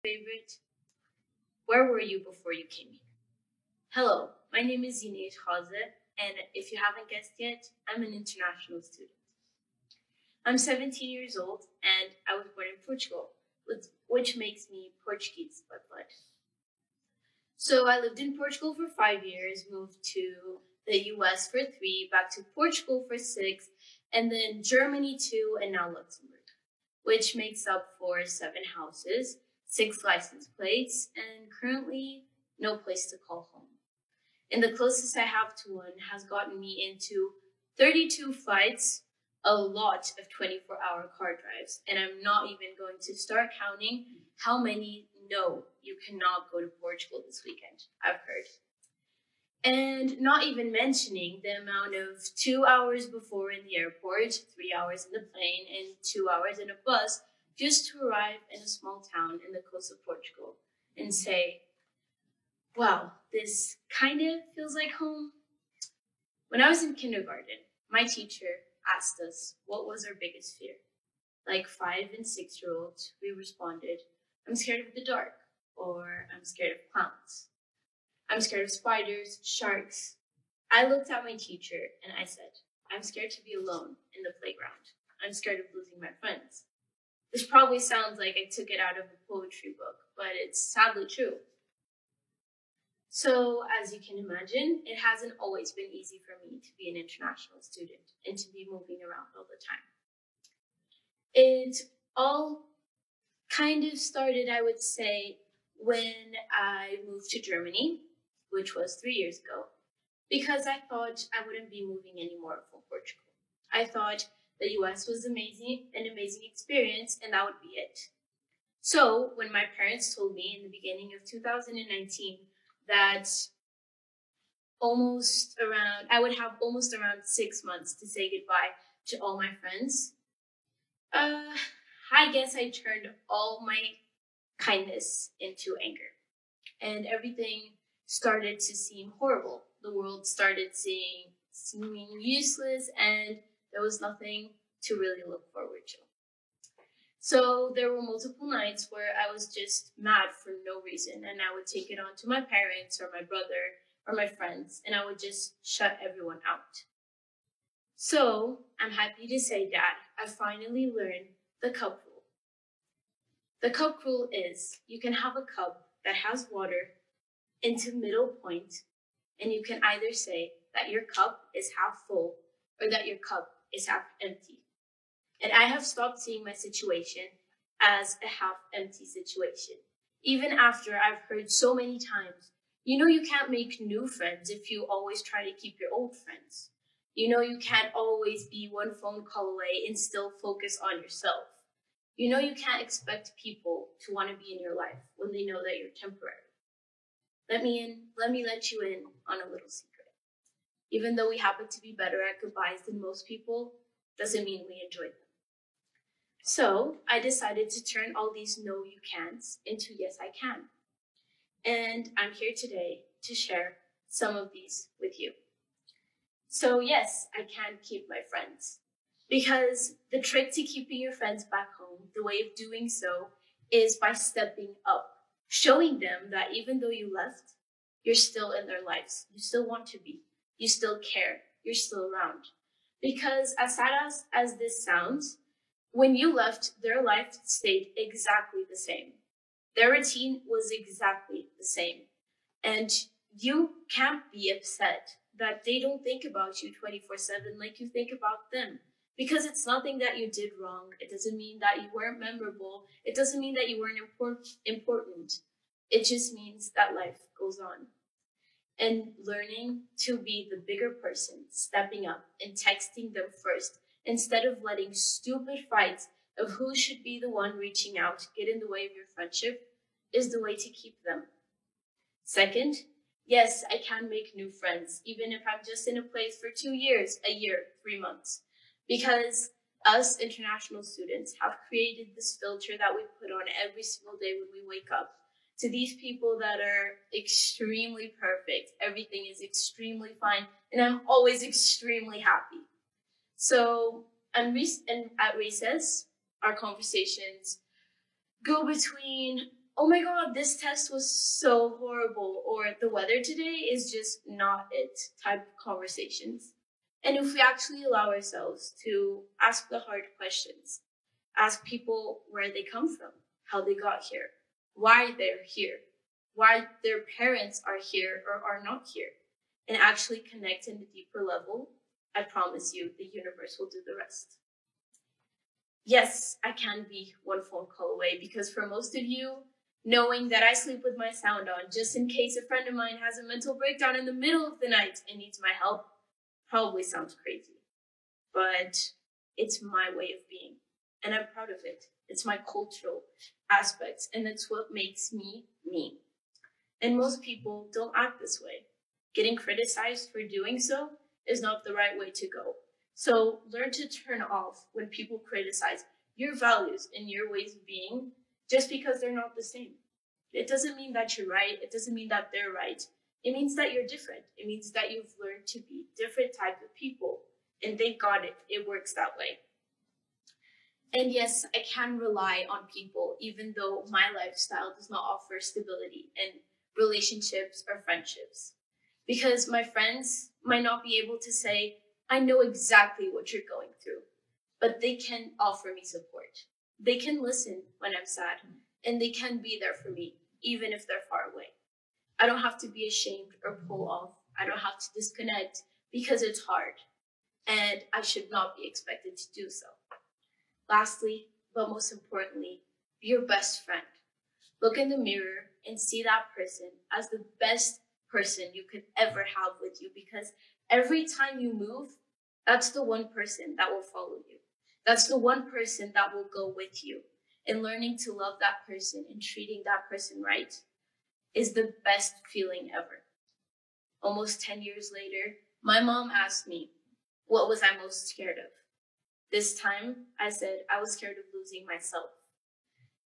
Favorite, where were you before you came here? Hello, my name is Zinesh Khaze, and if you haven't guessed yet, I'm an international student. I'm 17 years old, and I was born in Portugal, which makes me Portuguese by blood. So I lived in Portugal for 5 years, moved to the US for three, back to Portugal for six, and then Germany two, and now Luxembourg, which makes up for seven houses, six license plates, and currently no place to call home. And the closest I have to one has gotten me into 32 flights, a lot of 24-hour car drives, and I'm not even going to start counting how many no, you cannot go to Portugal this weekend, I've heard. And not even mentioning the amount of 2 hours before in the airport, 3 hours in the plane, and 2 hours in a bus just to arrive in a small town in the coast of Portugal and say, wow, this kind of feels like home. When I was in kindergarten, my teacher asked us what was our biggest fear. Like 5 and 6-year-olds, we responded, I'm scared of the dark, or I'm scared of clowns. I'm scared of spiders, sharks. I looked at my teacher and I said, I'm scared to be alone in the playground. I'm scared of losing my friends. This probably sounds like I took it out of a poetry book, but it's sadly true. So, as you can imagine, it hasn't always been easy for me to be an international student and to be moving around all the time. It all kind of started, I would say, when I moved to Germany, which was 3 years ago, because I thought I wouldn't be moving anymore from Portugal. I thought the US was an amazing experience, and that would be it. So, when my parents told me in the beginning of 2019 that I would have almost around 6 months to say goodbye to all my friends, I guess I turned all my kindness into anger. And everything started to seem horrible. The world started seeming useless, and there was nothing to really look forward to. So there were multiple nights where I was just mad for no reason, and I would take it on to my parents or my brother or my friends, and I would just shut everyone out. So I'm happy to say that I finally learned the cup rule. The cup rule is you can have a cup that has water into middle point, and you can either say that your cup is half full or that your cup is half empty. And I have stopped seeing my situation as a half empty situation. Even after I've heard so many times, you can't make new friends if you always try to keep your old friends. You can't always be one phone call away and still focus on yourself. You can't expect people to want to be in your life when they know that you're temporary. Let me let you in on a little secret. Even though we happen to be better at goodbyes than most people, doesn't mean we enjoy them. So I decided to turn all these no you can'ts into yes I can. And I'm here today to share some of these with you. So yes, I can keep my friends. Because the trick to keeping your friends back home, the way of doing so, is by stepping up. Showing them that even though you left, you're still in their lives. You still want to be. You still care. You're still around. Because as sad as this sounds, when you left, their life stayed exactly the same. Their routine was exactly the same. And you can't be upset that they don't think about you 24/7 like you think about them. Because it's nothing that you did wrong. It doesn't mean that you weren't memorable. It doesn't mean that you weren't important. It just means that life goes on. And learning to be the bigger person, stepping up and texting them first, instead of letting stupid fights of who should be the one reaching out get in the way of your friendship, is the way to keep them. Second, yes, I can make new friends, even if I'm just in a place for 2 years, a year, 3 months. Because us international students have created this filter that we put on every single day when we wake up to these people that are extremely perfect. Everything is extremely fine, and I'm always extremely happy. So, at recess, our conversations go between oh my god, this test was so horrible, or the weather today is just not it type of conversations. And if we actually allow ourselves to ask the hard questions, ask people where they come from, how they got here, why they're here, why their parents are here or are not here, and actually connect in a deeper level, I promise you the universe will do the rest. Yes, I can be one phone call away, because for most of you, knowing that I sleep with my sound on just in case a friend of mine has a mental breakdown in the middle of the night and needs my help probably sounds crazy. But it's my way of being, and I'm proud of it. It's my cultural aspects, and it's what makes me me. And most people don't act this way. Getting criticized for doing so is not the right way to go. So learn to turn off when people criticize your values and your ways of being just because they're not the same. It doesn't mean that you're right. It doesn't mean that they're right. It means that you're different. It means that you've learned to be different type of people. And thank God it works that way. And yes, I can rely on people, even though my lifestyle does not offer stability in relationships or friendships. Because my friends might not be able to say, I know exactly what you're going through, but they can offer me support. They can listen when I'm sad, and they can be there for me, even if they're far away. I don't have to be ashamed or pull off. I don't have to disconnect because it's hard, and I should not be expected to do so. Lastly, but most importantly, be your best friend. Look in the mirror and see that person as the best person you could ever have with you, because every time you move, that's the one person that will follow you. That's the one person that will go with you. And learning to love that person and treating that person right is the best feeling ever. Almost 10 years later, my mom asked me, what was I most scared of? This time, I said I was scared of losing myself.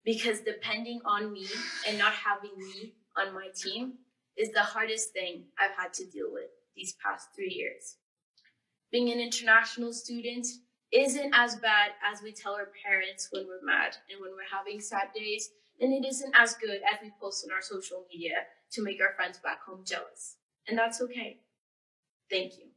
Because depending on me and not having me on my team is the hardest thing I've had to deal with these past 3 years. Being an international student isn't as bad as we tell our parents when we're mad and when we're having sad days, and it isn't as good as we post on our social media to make our friends back home jealous. And that's okay. Thank you.